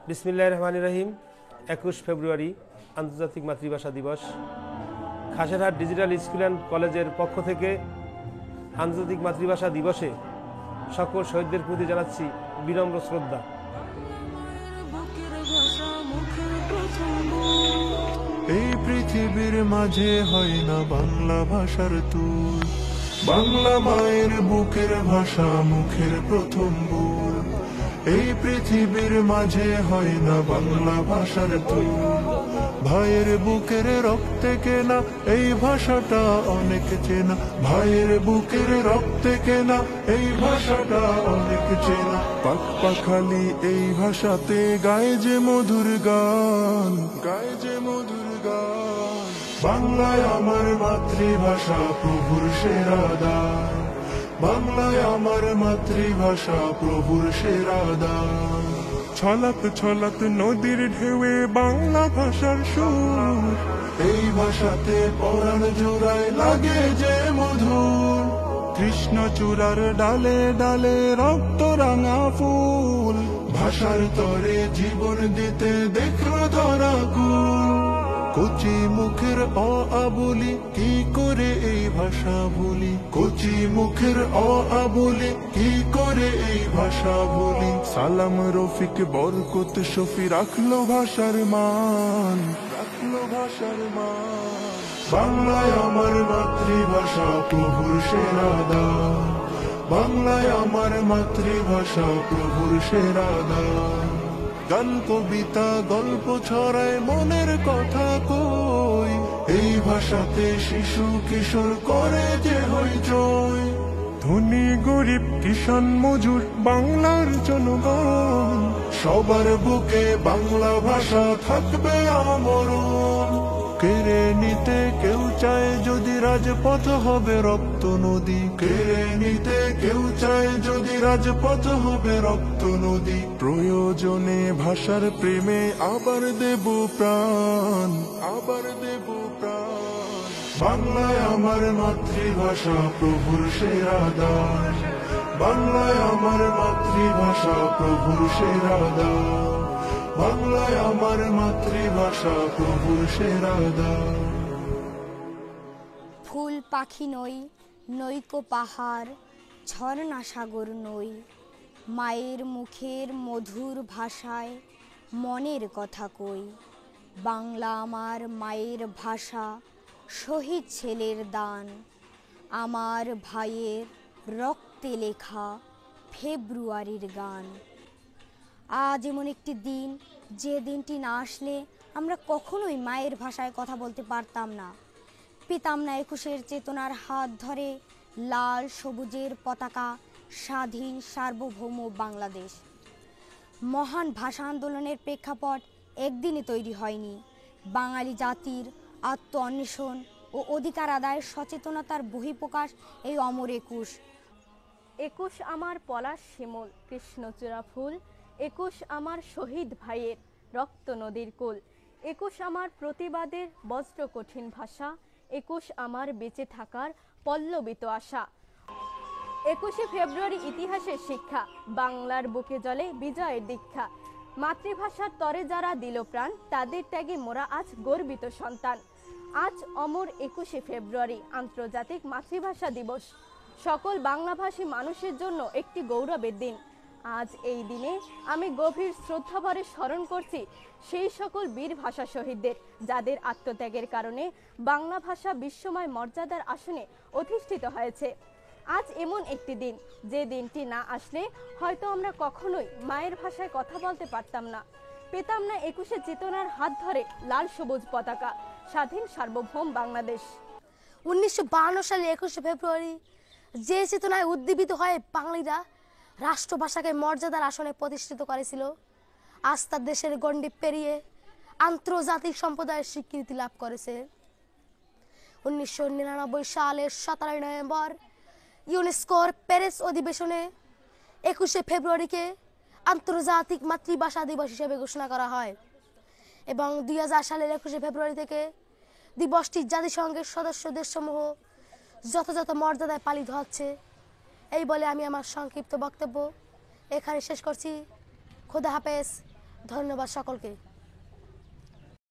বিসমিল্লাহির রহমানির রহিম। 21 ফেব্রুয়ারি আন্তর্জাতিক মাতৃভাষা দিবস। খাসেরহাট ডিজিটাল স্কুল অ্যান্ড কলেজের পক্ষ থেকে আন্তর্জাতিক মাতৃভাষা দিবসে সকল শহীদদের প্রতি জানাচ্ছি বিনম্র শ্রদ্ধা। এই পৃথিবীর মাঝে হয় না বাংলা ভাষার তুল, বাংলা মায়ের বুকের ভাষা, মুখের প্রথম ভুল। এই পৃথিবীর মাঝে হয় না বাংলা ভাষার তুল, ভাইয়ের বুকের রক্তে কেনা এই ভাষাটা অনেক চেনা, ভাইয়ের বুকের রক্তে কেনা এই ভাষাটা অনেক চেনা। পাক পাখালি এই ভাষাতে গায়ে যে মধুর গান, গায়ে যে মধুর গান। বাংলায় আমার মাতৃভাষা, প্রভুর সেরা দান। বাংলায় আমার মাতৃভাষা, প্রভুর সেরা দান। ছলক ছলক নদীর ঢেউয়ে বাংলা ভাষার সুর, এই ভাষাতে পরাণ জোড়ায় লাগে যে মধুর। কৃষ্ণচূড়ার ডালে ডালে রক্ত রাঙা ফুল, ভাষার তরে জীবন দিতে দেখলো ধরা কুল। কচি মুখের অ আবলি কি করে এই ভাষা ভুলি, কচি মুখের অ আবলি কি করে এই ভাষা ভুলি। সালাম রফিক বরকত শফি রাখলো ভাষার মান, রাখলো ভাষার মান। বাংলায় আমার মাতৃভাষা, প্রভুর সেরা দান। বাংলায় আমার মাতৃভাষা, প্রভুর সেরা দান। গান কবিতা গল্প ছড়ায় মনের কথা কই, এই ভাষাতে শিশু কিশোর করে যে হইচই। ধনী গরিব কিষান মজুর বাংলার জনগণ, সবার বুকে বাংলা ভাষা থাকবে আমরণ। কেড়ে নিতে কেউ চায় যদি রাজপথ হবে রক্ত নদী, কেড়ে নিতে কেউ চায় যদি রাজপথ হবে রক্ত নদী। প্রয়োজনে ভাষার প্রেমে আবার দেব প্রাণ, আবার দেব প্রাণ। বাংলায় আমার মাতৃভাষা, প্রভুর সেরা দান। বাংলায় আমার মাতৃভাষা, প্রভুর সেরা দান। বাংলায় আমার মাতৃভাষা, প্রভুর সেরা দান। ফুল পাখি নই, নৈকো পাহাড়, ঝর্ণা সাগর নই, মায়ের মুখের মধুর ভাষায় মনের কথা কই। বাংলা আমার মায়ের ভাষা, শহীদ ছেলের দান, আমার ভাইয়ের রক্তে লেখা ফেব্রুয়ারির গান। আজ এমন একটি দিন, যে দিনটি না আসলে আমরা কখনোই মায়ের ভাষায় কথা বলতে পারতাম না, পেতাম না 21-এর চেতনার হাত ধরে লাল সবুজের পতাকা, স্বাধীন সার্বভৌম বাংলাদেশ। মহান ভাষা আন্দোলনের প্রেক্ষাপট একদিনে তৈরি হয়নি। বাঙালি জাতির আত্ম অন্বেষণ ও অধিকার আদায়ের সচেতনতার বহিঃপ্রকাশ এই অমর 21। 21 আমার পলাশ শিমুল, কৃষ্ণচূড়া ফুল। 21 আমার শহীদ ভাইয়ের রক্ত নদীর কুল। 21 আমার প্রতিবাদের বজ্র কঠিন ভাষা। 21 আমার বেঁচে থাকার পল্লবিত আশা। 21শে ফেব্রুয়ারি ইতিহাসের শিক্ষা, বাংলার বুকে জলে বিজয়ের দীক্ষা। মাতৃভাষার তরে যারা দিল প্রাণ, তাদের ত্যাগে মোরা আজ গর্বিত সন্তান। আজ অমর 21শে ফেব্রুয়ারি আন্তর্জাতিক মাতৃভাষা দিবস, সকল বাংলাভাষী মানুষের জন্য একটি গৌরবের দিন। আজ এই দিনে আমি গভীর শ্রদ্ধাভরে স্মরণ করছি সেই সকল বীর ভাষা শহীদদের, যাদের আত্মত্যাগের কারণে বাংলা ভাষা বিশ্বময় মর্যাদার আসনে অধিষ্ঠিত হয়েছে। আজ এমন একটি দিন, যে দিনটি না আসলে হয়তো আমরা কখনোই মায়ের ভাষায় কথা বলতে পারতাম না, পেতাম না 21শে চেতনার হাত ধরে লাল সবুজ পতাকা, স্বাধীন সার্বভৌম বাংলাদেশ। 1952 সালে 21শে ফেব্রুয়ারি যে চেতনায় উদ্দীপিত হয়ে বাঙালিরা রাষ্ট্রভাষাকে মর্যাদার আসনে প্রতিষ্ঠিত করেছিল, আজ তার দেশের গণ্ডি পেরিয়ে আন্তর্জাতিক সম্প্রদায়ের স্বীকৃতি লাভ করেছে। 1999 সালের 17 নভেম্বর ইউনেস্কোর প্যারিস অধিবেশনে 21শে ফেব্রুয়ারিকে আন্তর্জাতিক মাতৃভাষা দিবস হিসেবে ঘোষণা করা হয় এবং 2000 সালের 21শে ফেব্রুয়ারি থেকে দিবসটি জাতিসংঘের সদস্য দেশসমূহ যথাযথ মর্যাদায় পালিত হচ্ছে। এই বলে আমি আমার সংক্ষিপ্ত বক্তব্য এখানে শেষ করছি। খোদা হাফেজ। ধন্যবাদ সকলকে।